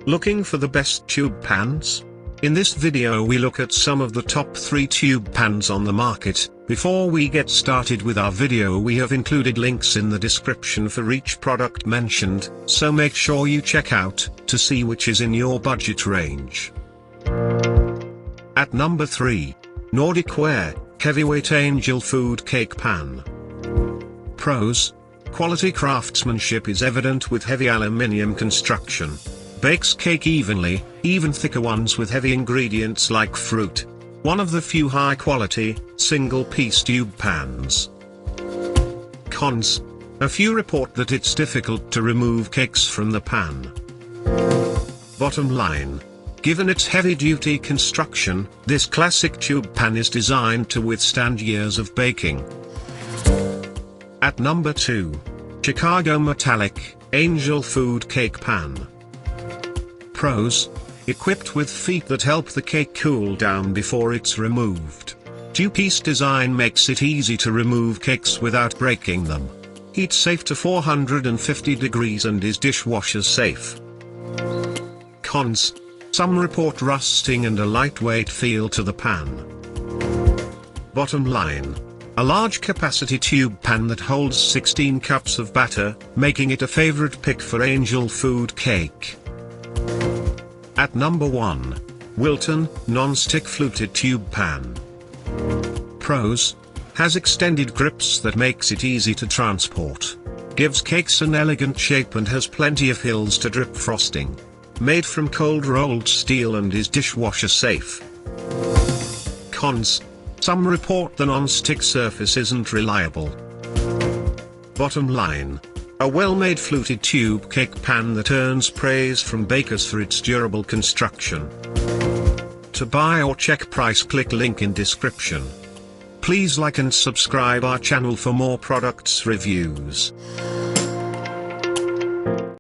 Looking for the best tube pans? In this video we look at some of the top 3 tube pans on the market. Before we get started with our video, we have included links in the description for each product mentioned, so make sure you check out to see which is in your budget range. At number 3. Nordic Ware Heavyweight Angel Food Cake Pan. Pros: quality craftsmanship is evident with heavy aluminium construction. Bakes cake evenly, even thicker ones with heavy ingredients like fruit. One of the few high-quality, single-piece tube pans. Cons: a few report that it's difficult to remove cakes from the pan. Bottom line: given its heavy-duty construction, this classic tube pan is designed to withstand years of baking. At number 2. Chicago Metallic Angel Food Cake Pan. Pros: equipped with feet that help the cake cool down before it's removed. Two-piece design makes it easy to remove cakes without breaking them. Heat safe to 450 degrees and is dishwasher safe. Cons: some report rusting and a lightweight feel to the pan. Bottom line: a large capacity tube pan that holds 16 cups of batter, making it a favorite pick for angel food cake. At number 1. Wilton Non-Stick Fluted Tube Pan. Pros: has extended grips that makes it easy to transport. Gives cakes an elegant shape and has plenty of hills to drip frosting. Made from cold rolled steel and is dishwasher safe. Cons: some report the non-stick surface isn't reliable. Bottom line: a well-made fluted tube cake pan that earns praise from bakers for its durable construction. To buy or check price, click link in description. Please like and subscribe our channel for more products reviews.